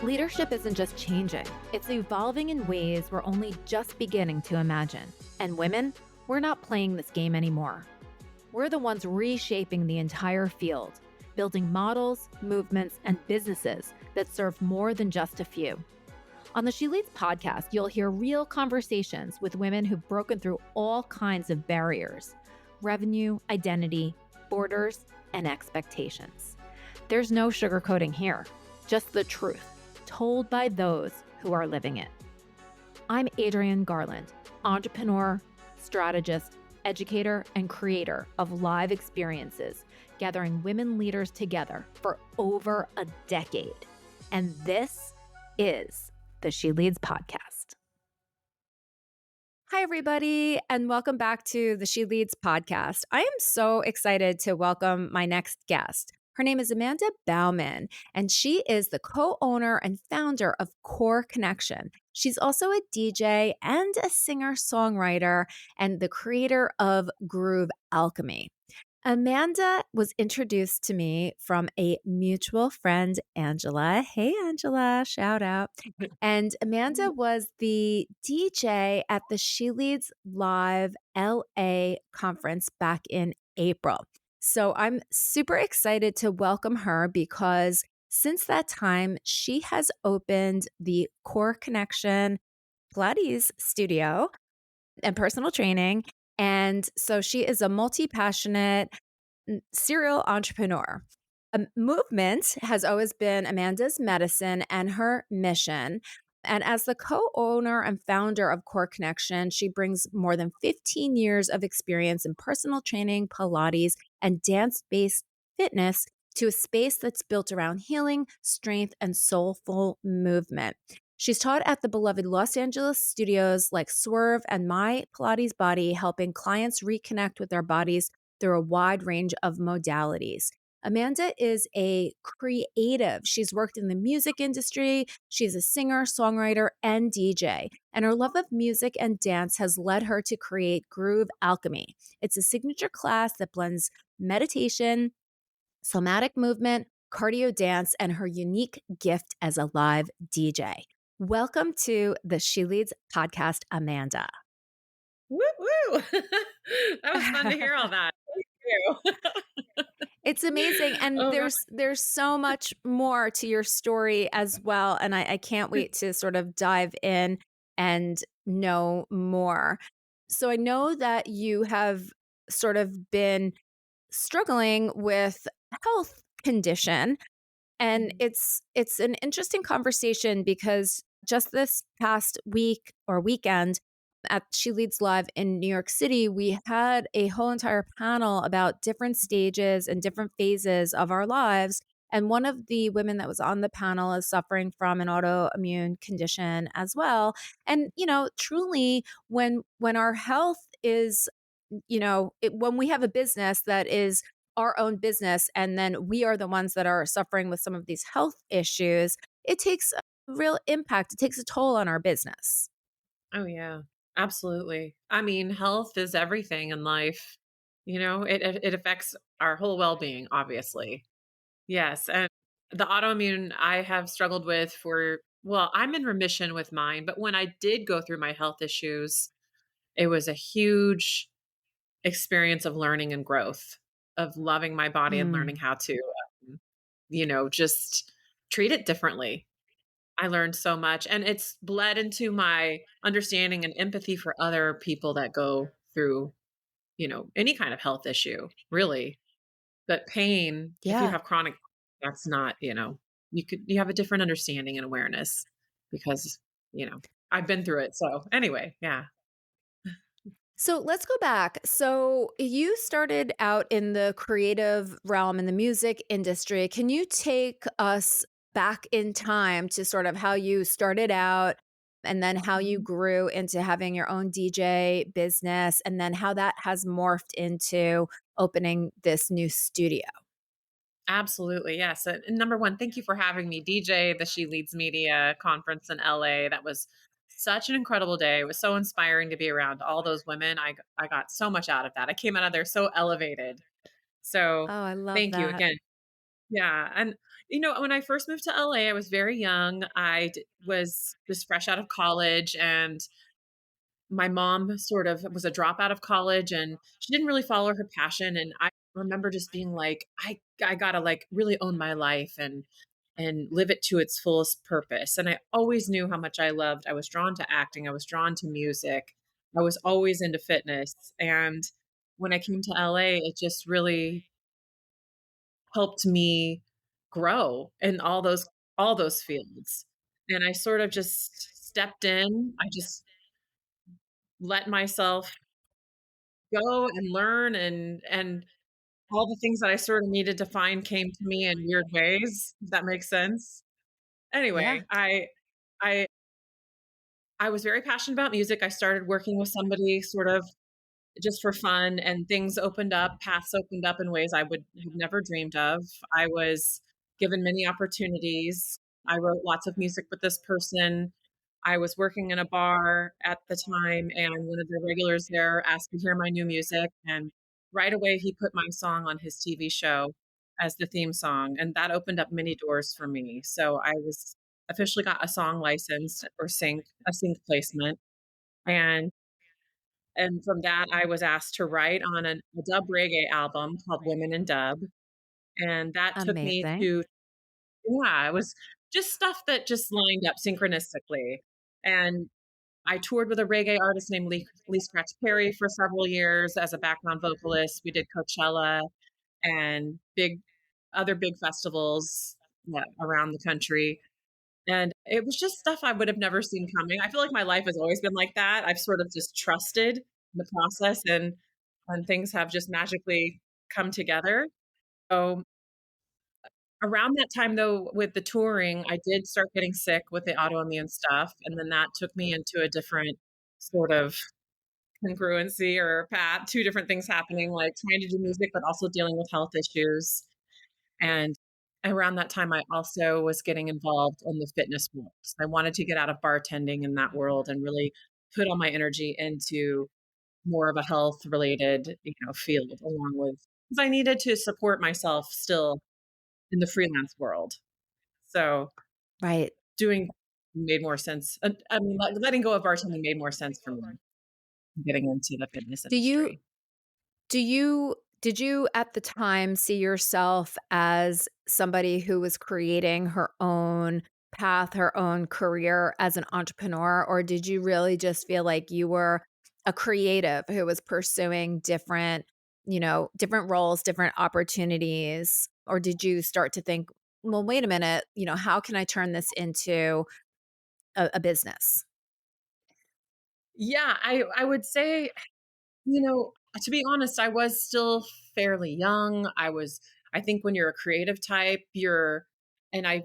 Leadership isn't just changing, it's evolving in ways we're only just beginning to imagine. And women, we're not playing this game anymore. We're the ones reshaping the entire field, building models, movements, and businesses that serve more than just a few. On the She Leads podcast, you'll hear real conversations with women who've broken through all kinds of barriers: revenue, identity, borders, and expectations. There's no sugarcoating here, just the truth, told by those who are living it. I'm Adrienne Garland, entrepreneur, strategist, educator, and creator of live experiences, gathering women leaders together for over a decade. And this is the She Leads podcast. Hi, everybody, and welcome back to the She Leads podcast. I am so excited to welcome my next guest. Her name is Amanda Bauman, and she is the co-owner and founder of Core Connection. She's also a DJ and a singer-songwriter and the creator of Groove Alchemy. Amanda was introduced to me from a mutual friend, Angela. Hey, Angela, shout out. And Amanda was the DJ at the She Leads Live LA conference back in April. So I'm super excited to welcome her because since that time, she has opened the Core Connection Pilates studio and personal training. And so she is a multi-passionate serial entrepreneur. Movement has always been Amanda's medicine and her mission. And as the co-owner and founder of Core Connection, she brings more than 15 years of experience in personal training, Pilates, and dance-based fitness to a space that's built around healing, strength, and soulful movement. She's taught at the beloved Los Angeles studios like Swerve and My Pilates Body, helping clients reconnect with their bodies through a wide range of modalities. Amanda is a creative. She's worked in the music industry. She's a singer, songwriter, and DJ. And her love of music and dance has led her to create Groove Alchemy. It's a signature class that blends meditation, somatic movement, cardio dance, and her unique gift as a live DJ. Welcome to the She Leads podcast, Amanda. Woo woo! That was fun to hear all that. Thank you. It's amazing. And Oh my there's so much more to your story as well. And I can't wait to sort of dive in and know more. So I know that you have sort of been struggling with a health condition. And it's an interesting conversation because just this past week or weekend at She Leads Live in New York City, we had a whole entire panel about different stages and different phases of our lives. And one of the women that was on the panel is suffering from an autoimmune condition as well. And, truly when our health is, when we have a business that is our own business, and then we are the ones that are suffering with some of these health issues, it takes a real impact. It takes a toll on our business. Oh yeah, absolutely. I mean, health is everything in life. It affects our whole well-being, obviously. Yes, and the autoimmune I have struggled with I'm in remission with mine, but when I did go through my health issues, it was a huge experience of learning and growth, of loving my body and Mm. learning how to, just treat it differently. I learned so much, and it's bled into my understanding and empathy for other people that go through, any kind of health issue, really. But pain, if you Yeah. have chronic, that's not, you have a different understanding and awareness because, I've been through it. So anyway, yeah. So let's go back. So you started out in the creative realm in the music industry. Can you take us back in time to sort of how you started out and then how you Mhm. grew into having your own DJ business and then how that has morphed into opening this new studio? Absolutely. Yes. And number one, thank you for having me. DJ, the She Leads Media conference in LA. That was such an incredible day. It was so inspiring to be around all those women. I got so much out of that. I came out of there so elevated. Oh, So I love thank you that. again. Yeah. And, When I first moved to LA, I was very young. Was just fresh out of college, and my mom sort of was a dropout of college, and she didn't really follow her passion. And I remember just being like, I gotta like really own my life and live it to its fullest purpose. And I always knew how much I was drawn to acting. I was drawn to music. I was always into fitness. And when I came to LA, it just really helped me grow in all those fields. And I sort of just stepped in. I just let myself go and learn, and all the things that I sort of needed to find came to me in weird ways, if that makes sense. Yeah. Anyway, I I was very passionate about music. I started working with somebody sort of just for fun, and things opened up, paths opened up in ways I would have never dreamed of. I was given many opportunities. I wrote lots of music with this person. I was working in a bar at the time, and one of the regulars there asked to hear my new music, and right away he put my song on his TV show as the theme song, and that opened up many doors for me. So I was officially got a song license or sync placement, and from that, I was asked to write on a dub reggae album called Women in Dub, and that took me Amazing. to yeah, it was just stuff that just lined up synchronistically, and I toured with a reggae artist named Lee Scratch Perry for several years as a background vocalist. We did Coachella and big festivals, yeah, around the country, and it was just stuff I would have never seen coming. I feel like my life has always been like that. I've sort of just trusted the process, and things have just magically come together. So, around that time, though, with the touring, I did start getting sick with the autoimmune stuff, and then that took me into a different sort of congruency or path, 2 different things happening, like trying to do music, but also dealing with health issues. And around that time, I also was getting involved in the fitness world. So I wanted to get out of bartending in that world and really put all my energy into more of a health related, field along with because I needed to support myself still in the freelance world. So Right. doing made more sense. I mean, letting go of bartending made more sense for me getting into the fitness Do you industry. Do you did you at the time see yourself as somebody who was creating her own path, her own career as an entrepreneur, or did you really just feel like you were a creative who was pursuing different roles, different opportunities? Or did you start to think, well, wait a minute, how can I turn this into a business? Yeah, I would say, to be honest, I was still fairly young. I think when you're a creative type, and I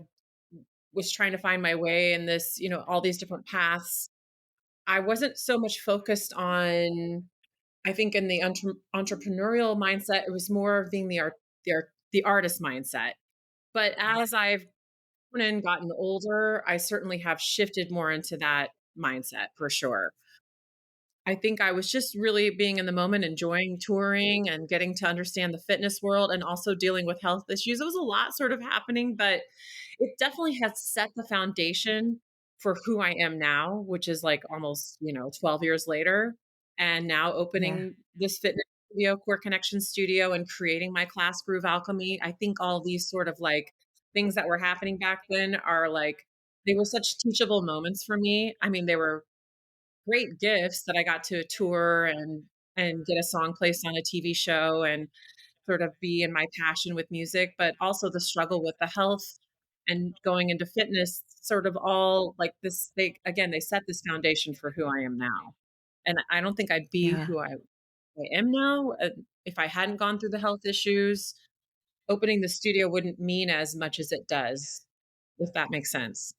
was trying to find my way in this, all these different paths. I wasn't so much focused on, I think in the entrepreneurial mindset, it was more of being the artist mindset. But as I've grown and gotten older, I certainly have shifted more into that mindset for sure. I think I was just really being in the moment, enjoying touring and getting to understand the fitness world and also dealing with health issues. It was a lot sort of happening, but it definitely has set the foundation for who I am now, which is like almost, 12 years later. And now Yeah. opening this fitness studio, Core Connection Studio, and creating my class, Groove Alchemy. I think all these sort of like things that were happening back then are like, they were such teachable moments for me. I mean, they were great gifts that I got to tour and get a song placed on a TV show and sort of be in my passion with music, but also the struggle with the health and going into fitness sort of all like this they set this foundation for who I am now. And I don't think I'd be Yeah. I am now if I hadn't gone through the health issues. Opening the studio wouldn't mean as much as it does, if that makes sense.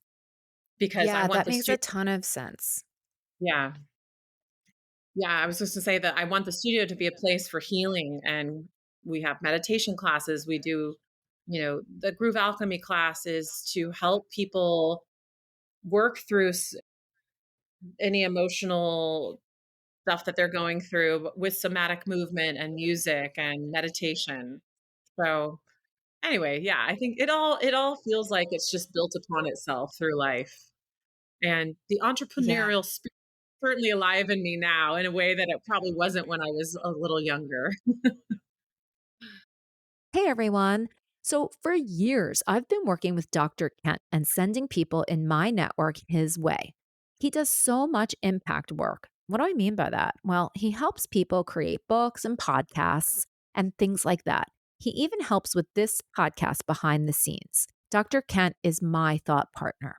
Because I Yeah, want that the makes a studio ton of sense. yeah. Yeah, I was just to say that I want the studio to be a place for healing, and we have meditation classes. We do, the Groove Alchemy class is to help people work through any emotional stuff that they're going through with somatic movement and music and meditation. So Anyway, yeah, I think it all feels like it's just built upon itself through life, and the Yeah. entrepreneurial spirit is certainly alive in me now in a way that it probably wasn't when I was a little younger. Hey everyone. So, for years, I've been working with Dr. Kent and sending people in my network his way. He does so much impact work. What do I mean by that? Well, he helps people create books and podcasts and things like that. He even helps with this podcast behind the scenes. Dr. Kent is my thought partner.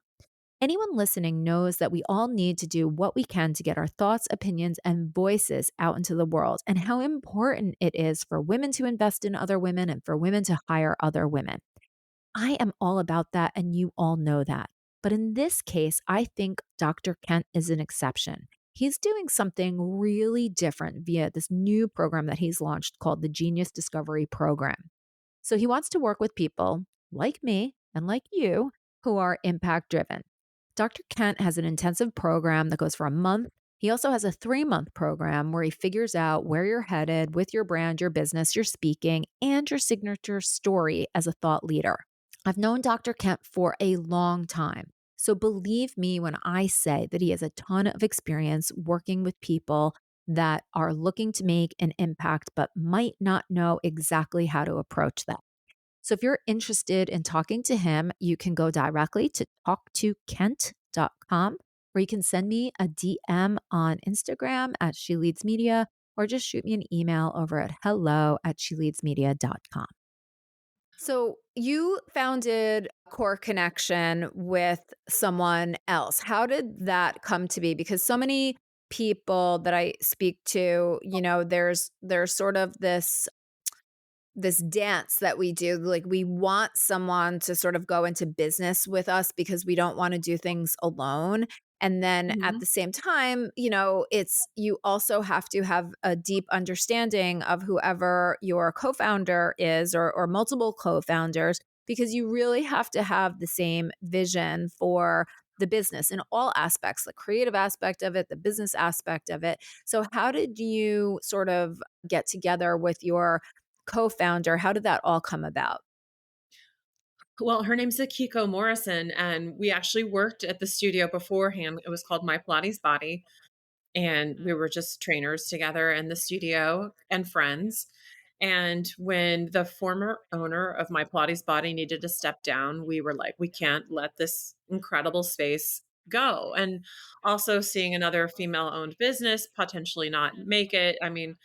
Anyone listening knows that we all need to do what we can to get our thoughts, opinions, and voices out into the world, and how important it is for women to invest in other women and for women to hire other women. I am all about that, and you all know that. But in this case, I think Dr. Kent is an exception. He's doing something really different via this new program that he's launched called the Genius Discovery Program. So he wants to work with people like me and like you who are impact driven. Dr. Kent has an intensive program that goes for a month. He also has a 3-month program where he figures out where you're headed with your brand, your business, your speaking, and your signature story as a thought leader. I've known Dr. Kent for a long time. So believe me when I say that he has a ton of experience working with people that are looking to make an impact but might not know exactly how to approach that. So if you're interested in talking to him, you can go directly to talktokent.com, or you can send me a DM on Instagram at She Leads Media, or just shoot me an email over at hello@sheleadsmedia.com. So you founded Core Connection with someone else. How did that come to be? Because so many people that I speak to, there's sort of this dance that we do. Like, we want someone to sort of go into business with us because we don't want to do things alone. And then at Mhm. the same time, it's you also have to have a deep understanding of whoever your co-founder is, or multiple co-founders, because you really have to have the same vision for the business in all aspects, the creative aspect of it, the business aspect of it. So how did you sort of get together with your co-founder? How did that all come about? Well, her name's Akiko Morrison, and we actually worked at the studio beforehand. It was called My Pilates Body, and we were just trainers together in the studio and friends. And when the former owner of My Pilates Body needed to step down, we were like, we can't let this incredible space go. And also seeing another female owned business potentially not make it. I mean,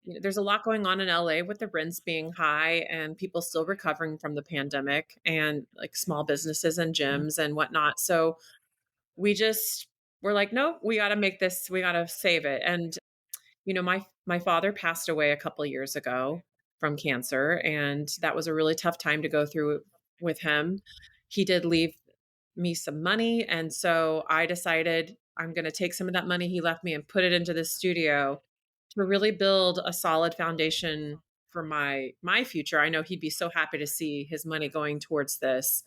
there's a lot going on in LA with the rents being high and people still recovering from the pandemic and like small businesses and Mm. gyms and whatnot. So we just were like, nope, we got to make this, we got to save it. And my father passed away a couple of years ago from cancer, and that was a really tough time to go through with him. He did leave me some money, and so I decided I'm going to take some of that money he left me and put it into the studio to really build a solid foundation for my future. I know he'd be so happy to see his money going towards this,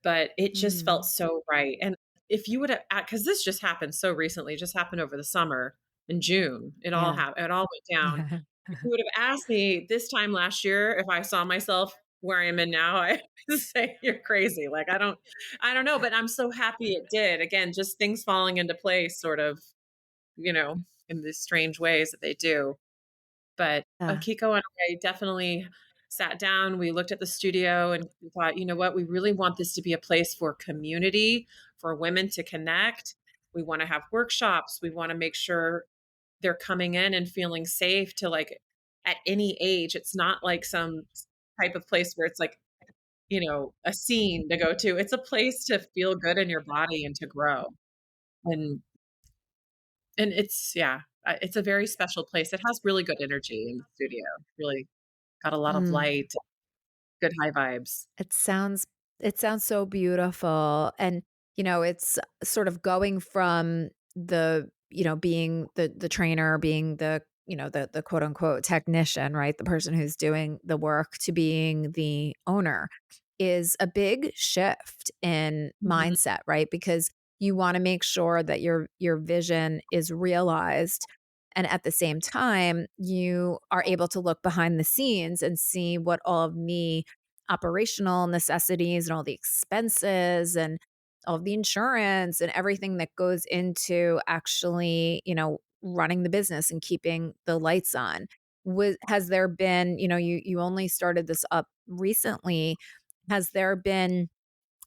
but it just felt Mm. so right. And if you would have, because this just happened so recently, it just happened over the summer in June. It all Yeah. happened. It all went down. If you would have asked me this time last year if I saw myself where I am in now, I would say you're crazy. Like I don't know, but I'm so happy it did. Again, just things falling into place, sort of, you know, in these strange ways that they do. But Yeah. Akiko and I definitely sat down, we looked at the studio and we thought, you know what, we really want this to be a place for community, for women to connect. We want to have workshops. We want to make sure they're coming in and feeling safe to like at any age. It's not like some type of place where it's like, a scene to go to. It's a place to feel good in your body and to grow. And and it's yeah, it's a very special place. It has really good energy in the studio. Really got a lot of Mm. light, good high vibes. It sounds it sounds so beautiful. And, it's sort of going from being the trainer, being the quote unquote technician, right? The person who's doing the work, to being the owner, is a big shift in Mhm. mindset, right? Because you want to make sure that your vision is realized, and at the same time you are able to look behind the scenes and see what all of the operational necessities and all the expenses and all of the insurance and everything that goes into actually, running the business and keeping the lights on. Has there been, you only started this up recently. Has there been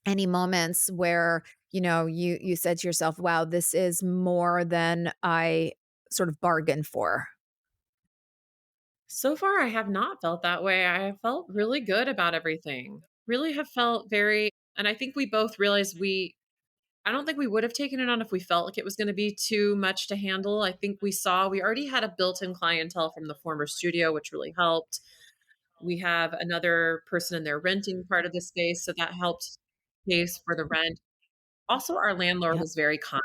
any moments where, you said to yourself, wow, this is more than I sort of bargained for? So far, I have not felt that way. I have felt really good about everything. Really have felt very, and I think we both realized I don't think we would have taken it on if we felt like it was going to be too much to handle. I think we already had a built in clientele from the former studio, which really helped. We have another person in there renting part of the space. So that helped pay for the rent. Also, our landlord Yep. was very kind.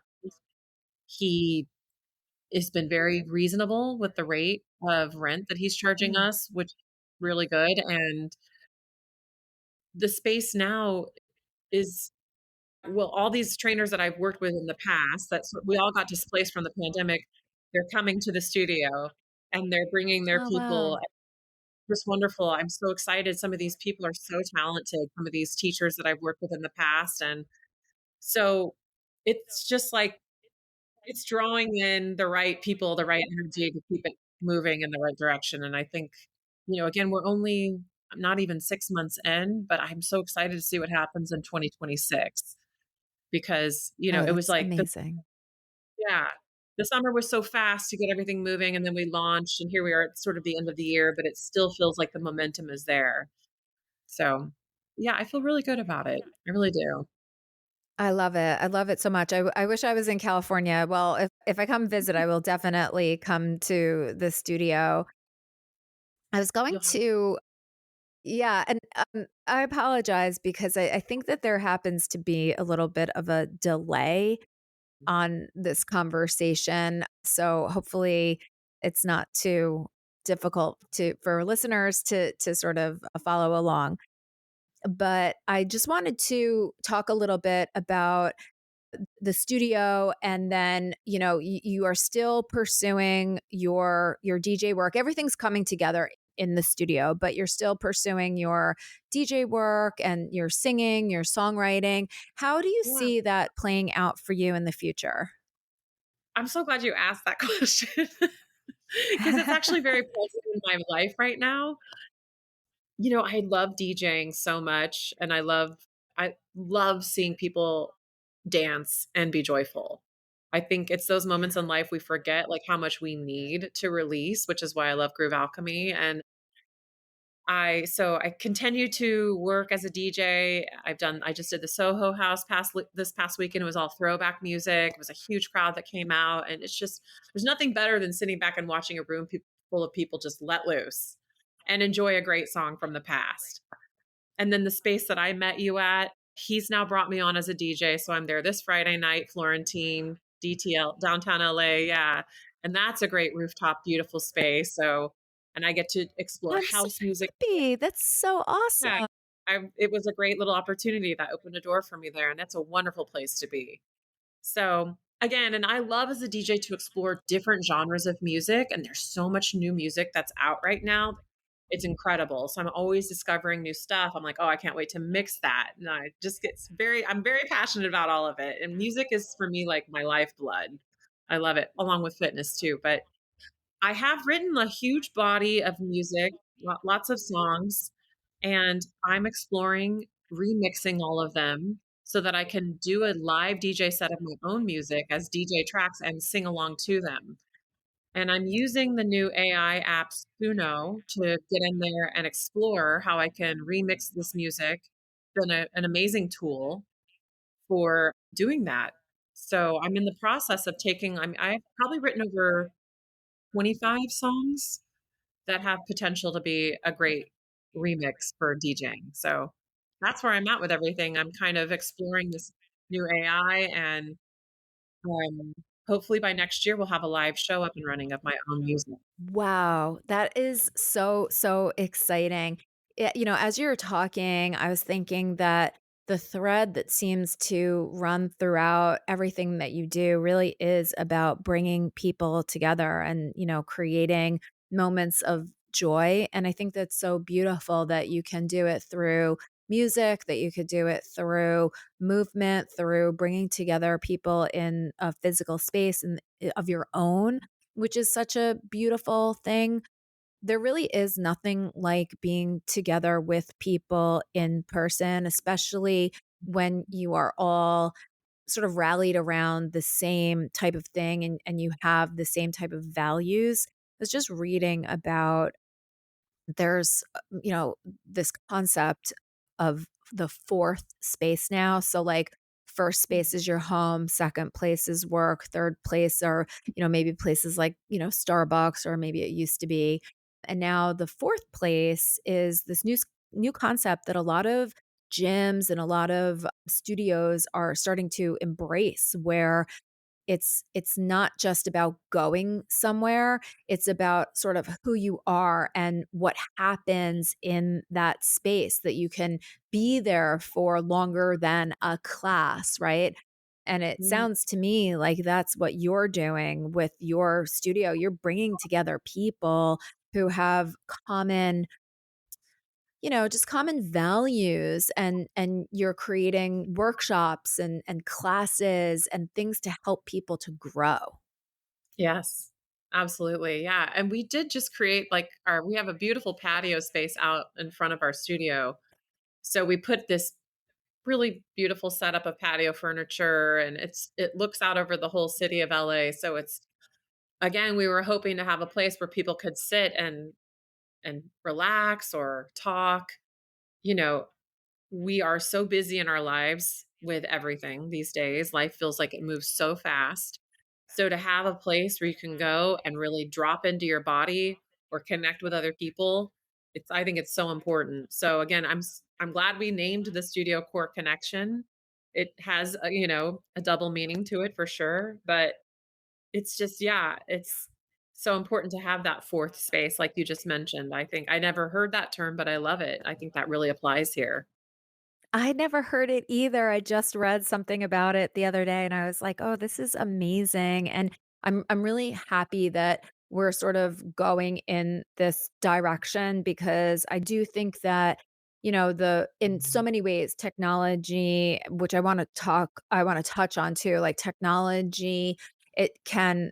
He has been very reasonable with the rate of rent that he's charging Mm. us, which is really good. And the space now is, well, all these trainers that I've worked with in the past, we all got displaced from the pandemic. They're coming to the studio and they're bringing their Oh, people. wow. Just wonderful. I'm so excited. Some of these people are so talented. Some of these teachers that I've worked with in the past, and so it's just like it's drawing in the right people, the right energy to keep it moving in the right direction. And I think, again, we're only not even 6 months in, but I'm so excited to see what happens in 2026 because, Oh, it was that's like amazing. yeah, the summer was so fast to get everything moving. And then we launched, and here we are at sort of the end of the year, but it still feels like the momentum is there. So, yeah, I feel really good about it. I really do. I love it. I love it so much. I wish I was in California. Well, if I come visit, I will definitely come to the studio. I was going You'll have to, yeah, and I apologize because I think that there happens to be a little bit of a delay on this conversation. So hopefully it's not too difficult for listeners to sort of follow along. But I just wanted to talk a little bit about the studio, and then you are still pursuing your DJ work. Everything's coming together in the studio, but you're still pursuing your DJ work and your singing, your songwriting. How do you yeah. see that playing out for you in the future? I'm so glad you asked that question because it's actually very present in my life right now. I love DJing so much, and I love seeing people dance and be joyful. I think it's those moments in Yeah. life we forget, like, how much we need to release, which is why I love Groove Alchemy. And I continue to work as a DJ. I just did the Soho House this past weekend. It was all throwback music. It was a huge crowd that came out, and it's just there's nothing better than sitting back and watching a room full of people just let loose and enjoy a great song from the past. And then the space that I met you at, he's now brought me on as a DJ, so I'm there this Friday night, Florentine, DTL, downtown LA, yeah, and that's a great rooftop, beautiful space, and I get to explore I'm so house music. happy. That's so Yeah, awesome. it was a great little opportunity that opened a door for me there, and that's a wonderful place to be. So, again, and I love as a DJ to explore different genres of music, and there's so much new music that's out right now. It's incredible. So I'm always discovering new stuff. I'm like, "Oh, I can't wait to mix that." And I'm very passionate about all of it. And music is for me like my lifeblood. I love it, along with fitness too. But I have written a huge body of music, lots of songs, and I'm exploring remixing all of them so that I can do a live DJ set of my own music as DJ tracks and sing along to them. And I'm using the new AI app Suno to get in there and explore how I can remix this music. Been an amazing tool for doing that. So I'm in the process of I've probably written over 25 songs that have potential to be a great remix for DJing. So that's where I'm at with everything. I'm kind of exploring this new AI, and um, hopefully by next year we'll have a live show up and running of my own music. Wow, that is so, so exciting. As you were talking, I was thinking that the thread that seems to run throughout everything that you do really is about bringing people together and, creating moments of joy. And I think that's so beautiful that you can do it through music, that you could do it through movement, through bringing together people in a physical space and of your own, which is such a beautiful thing. There really is nothing like being together with people in person, especially when you are all sort of rallied around the same type of thing and you have the same type of values. I was just reading about there's, this concept of the fourth space now. So, like, first space is your home, second place is work, third place are, maybe places like, Starbucks or maybe it used to be. And now the fourth place is this new concept that a lot of gyms and a lot of studios are starting to embrace where it's not just about going somewhere, it's about sort of who you are and what happens in that space that you can be there for longer than a class, right? And it Mm. sounds to me like that's what you're doing with your studio. You're bringing together people who have common, just common values, and you're creating workshops and classes and things to help people to grow. Yes, absolutely. Yeah. And we did just create like we have a beautiful patio space out in front of our studio. So we put this really beautiful setup of patio furniture and it looks out over the whole city of LA. So it's again, we were hoping to have a place where people could sit and relax or talk. You know, we are so busy in our lives with everything these days. Life feels like it moves so fast. So to have a place where you can go and really drop into your body or connect with other people, I think it's so important. So again, I'm glad we named the studio Core Connection. It has a double meaning to it for sure, but it's just yeah, it's so important to have that fourth space like you just mentioned. I think I never heard that term, but I love it. I think that really applies here. I never heard it either. I just read something about it the other day and I was like, "Oh, this is amazing." And I'm really happy that we're sort of going in this direction because I do think that, the in so many ways technology, which I want to touch on too, like technology, it can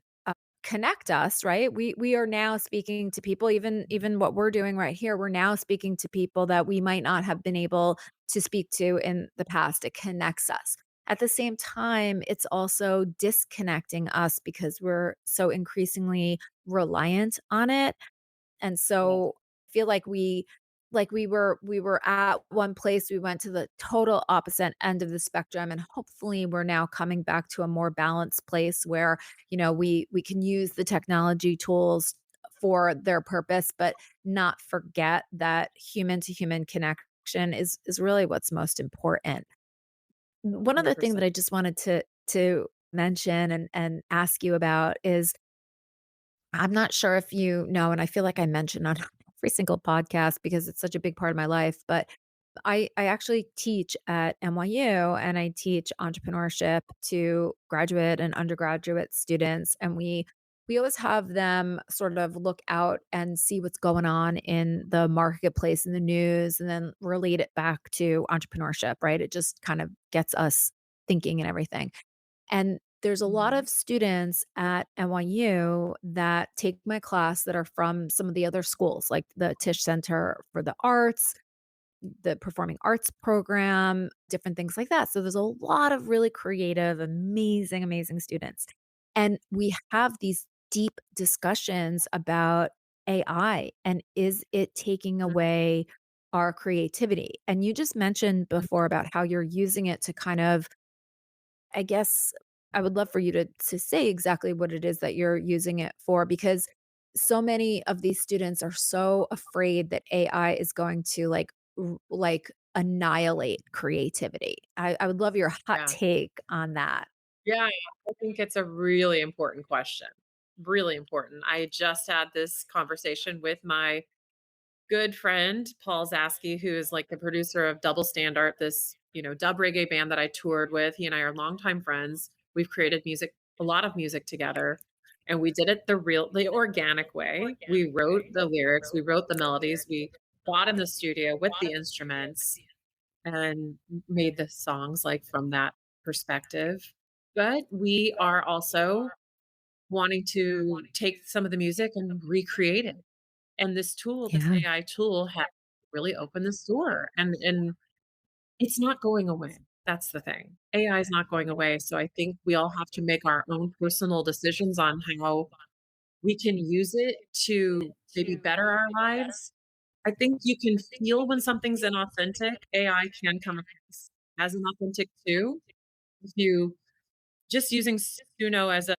connect us, right? We are now speaking to people, even what we're doing right here, we're now speaking to people that we might not have been able to speak to in the past. It connects us. At the same time, it's also disconnecting us because we're so increasingly reliant on it. And Yeah. so I feel like we were at one place, we went to the total opposite end of the spectrum, and hopefully we're now coming back to a more balanced place where, we can use the technology tools for their purpose, but not forget that human to human connection is really what's most important. One other thing that 100%. I just wanted to mention and ask you about is I'm not sure if you know, and I feel like I mention on every single podcast because it's such a big part of my life, but I actually teach at NYU and I teach entrepreneurship to graduate and undergraduate students. And we always have them sort of look out and see what's going on in the marketplace in the news and then relate it back to entrepreneurship, right? It just kind of gets us thinking and everything. And there's a lot Mhm. of students at NYU that take my class that are from some of the other schools, like the Tisch Center for the Arts, the Performing Arts program, different things like that. So there's a lot of really creative, amazing, amazing students. And we have these deep discussions about AI and is it taking away our creativity? And you just mentioned before about how you're using it to kind of I guess I would love for you to say exactly what it is that you're using it for because so many of these students are so afraid that AI is going to like annihilate creativity. I would love your hot Yeah. take on that. Yeah, I think it's a really important question. Really important. I just had this conversation with my good friend, Paul Zasky, who is like the producer of Double Standard, this, dub reggae band that I toured with. He and I are longtime friends. We've created music, a lot of music together. and we did it the organic way. We wrote the lyrics, we wrote the melodies, we got in the studio with the instruments and made the songs, like, from that perspective. But we are also wanting to take some of the music and recreate it. And this tool, this Yeah. AI tool has really opened this door, and it's not going away. That's the thing. AI is not going away, so I think we all have to make our own personal decisions on how we can use it to maybe better our lives. I think you can feel when something's inauthentic. AI can come across as inauthentic too. If you just using Suno as a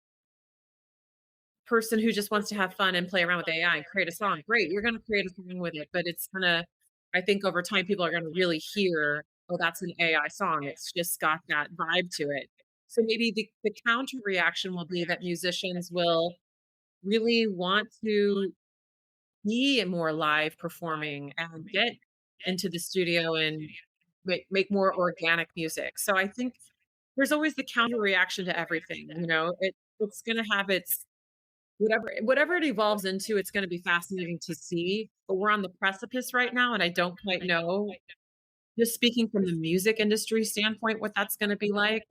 person who just wants to have fun and play around with AI and create a song, great, you're gonna create a song with it, but it's gonna I think over time, people are gonna really hear, "Oh, that's an AI song, it's just got that vibe to it." So maybe the counter reaction will be that musicians will really want to be more live performing and get into the studio and make more organic music. So I think there's always the counter reaction to everything, you know? It's gonna have its whatever it evolves into, it's gonna be fascinating to see, but we're on the precipice right now, and I don't quite know, just speaking from the music industry standpoint, what that's gonna be like.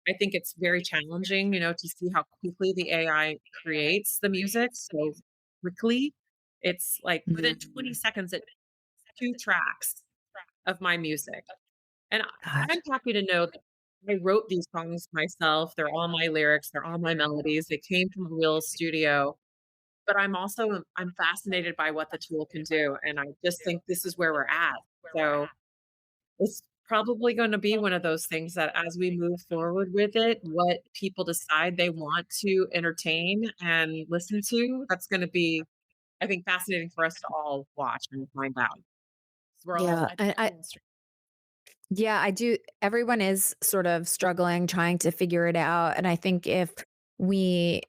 I think it's very challenging, to see how quickly the AI creates the music so quickly. It's like within 20 Mm. seconds, it 2 tracks of my music, and I'm Gosh. happy to know that I wrote these songs myself, they're all my lyrics, they're all my melodies, they came from a real studio. But I'm fascinated by what the tool can do, and I just think this is where we're at. So, it's probably gonna be one of those things that as we move forward with it, what people decide they want to entertain and listen to, that's gonna be, I think, fascinating for us to all watch and find out. 'Cause we're all Yeah, and addicted and yeah, I do. Everyone is sort of struggling, trying to figure it out. And I think if we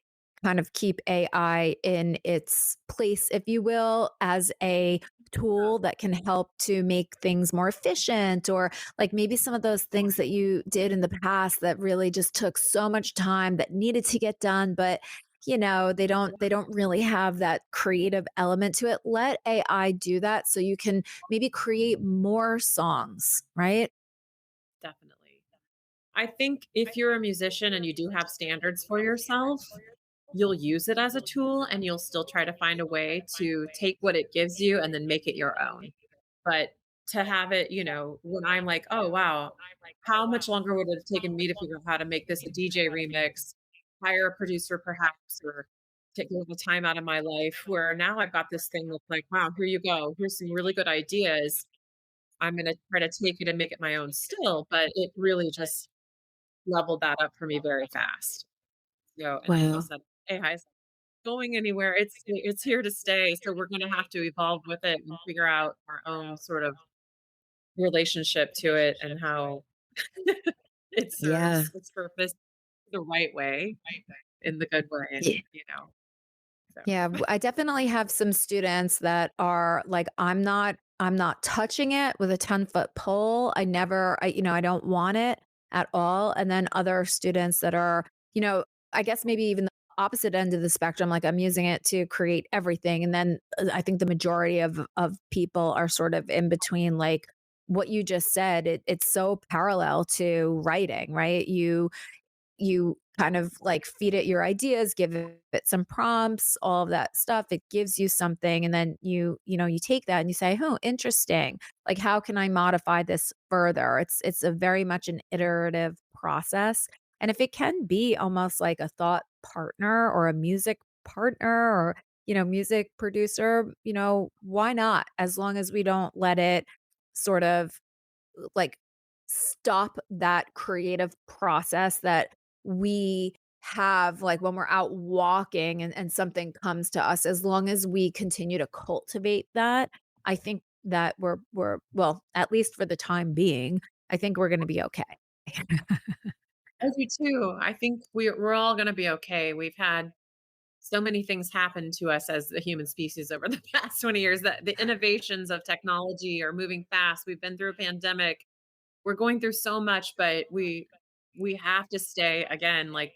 kind of keep AI in its place, if you will, as a tool that can help to make things more efficient, or like maybe some of those things that you did in the past that really just took so much time that needed to get done, but they don't really have that creative element to it. Let AI do that so you can maybe create more songs, right? definitely. I think if you're a musician and you do have standards for yourself, you'll use it as a tool and you'll still try to find a way to take what it gives you and then make it your own. But to have it, when I'm like, "Oh, wow, how much longer would it have taken me to figure out how to make this a DJ remix, hire a producer perhaps, or take a little time out of my life," where now I've got this thing that's like, "Wow, here you go. Here's some really good ideas. I'm gonna try to take it and make it my own still," but it really just leveled that up for me very fast. And like I Wow. said, AI is going anywhere. It's here to stay, so we're gonna have to evolve with it and figure out our own sort of relationship to it and how it Yeah. serves its purpose the right way, in the good way, and, so Yeah, I definitely have some students that are like, I'm not touching it with a 10-foot pole. I don't want it at all. And then other students that are, I guess maybe even the opposite end of the spectrum, like I'm using it to create everything. And then I think the majority of people are sort of in between, like what you just said. It's so parallel to writing, right? You kind of like feed it your ideas, give it some prompts, all of that stuff. It gives you something. And then you take that and you say, oh, interesting. Like, how can I modify this further? It's a very much an iterative process. And if it can be almost like a thought partner or a music partner or, music producer, why not? As long as we don't let it sort of like stop that creative process that we have like when we're out walking and something comes to us, as long as we continue to cultivate that, I think that we're well, at least for the time being, I think we're going to be okay. I do too. I think we're all gonna be okay. We've had so many things happen to us as the human species over the past 20 years that the innovations of technology are moving fast. We've been through a pandemic. We're going through so much, but we have to stay, again, like,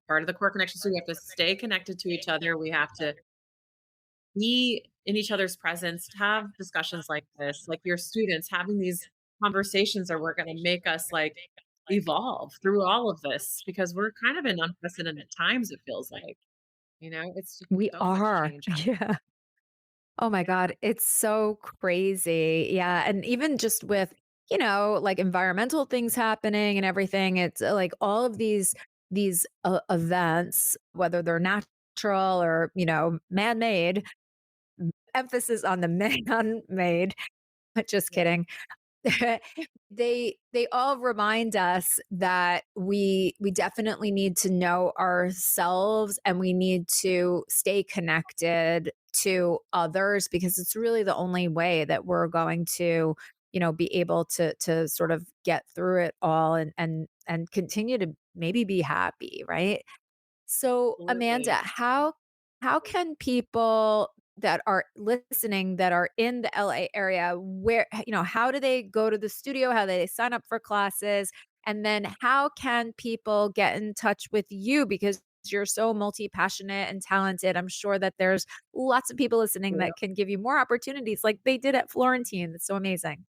part of the core connection. So we have to stay connected to each other. We have to be in each other's presence, have discussions like this, like your students having these conversations are, we're going to make us like evolve through all of this because we're kind of in unprecedented times, it feels like, it's just We so much are. change happening. Yeah. Oh my God, it's so crazy. Yeah. And even just with, like environmental things happening and everything, it's like all of these events, whether they're natural or, man-made, emphasis on the man-made, just Yeah, kidding. They all remind us that we definitely need to know ourselves and we need to stay connected to others because it's really the only way that we're going to be able to sort of get through it all and continue to maybe be happy, right? So, Amanda, absolutely. how can people that are listening that are in the LA area, where how do they go to the studio? How do they sign up for classes? And then how can people get in touch with you because you're so multi-passionate and talented? I'm sure that there's lots of people listening Yeah. that can give you more opportunities like they did at Florentine. That's so amazing.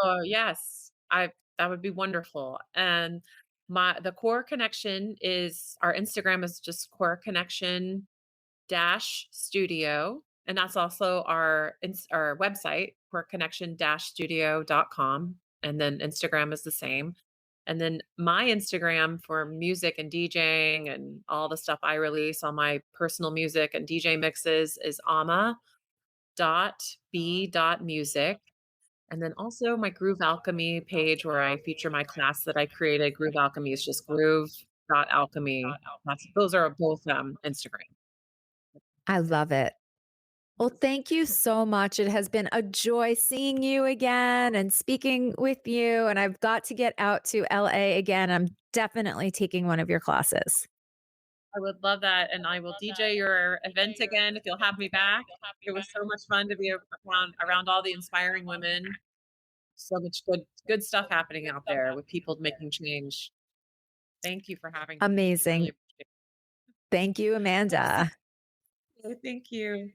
Oh, yes. That would be wonderful. And the core connection is our Instagram is just core connection dash studio. And that's also our website, coreconnection studio.com. And then Instagram is the same. And then my Instagram for music and DJing and all the stuff I release on my personal music and DJ mixes is ama.b.music. And then also my Groove Alchemy page where I feature my class that I created. Groove Alchemy is just groove.alchemy. Those are both Instagram. I love it. Well, thank you so much. It has been a joy seeing you again and speaking with you. And I've got to get out to LA again. I'm definitely taking one of your classes. I would love that, and I will DJ your event again if you'll have me back. It was so much fun to be around all the inspiring women. So much good stuff happening out there with people making change. Thank you for having me. Really Amazing. appreciate Thank you, it. Amanda. Absolutely. Thank you.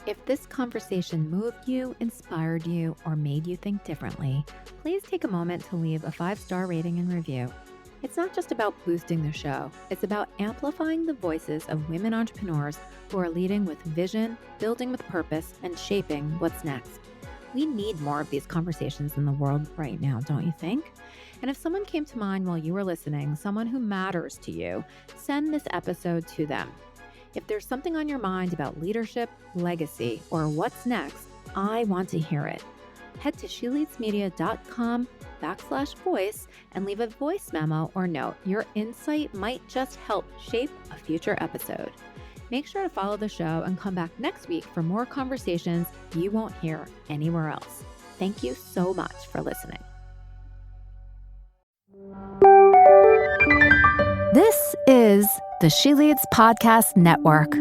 If this conversation moved you, inspired you, or made you think differently, please take a moment to leave a 5-star rating and review. It's not just about boosting the show, it's about amplifying the voices of women entrepreneurs who are leading with vision, building with purpose, and shaping what's next. We need more of these conversations in the world right now, don't you think? And if someone came to mind while you were listening, someone who matters to you, send this episode to them. If there's something on your mind about leadership, legacy, or what's next, I want to hear it. Head to sheleadsmedia.com/voice and leave a voice memo or note. Your insight might just help shape a future episode. Make sure to follow the show and come back next week for more conversations you won't hear anywhere else. Thank you so much for listening. This is the She Leads Podcast Network.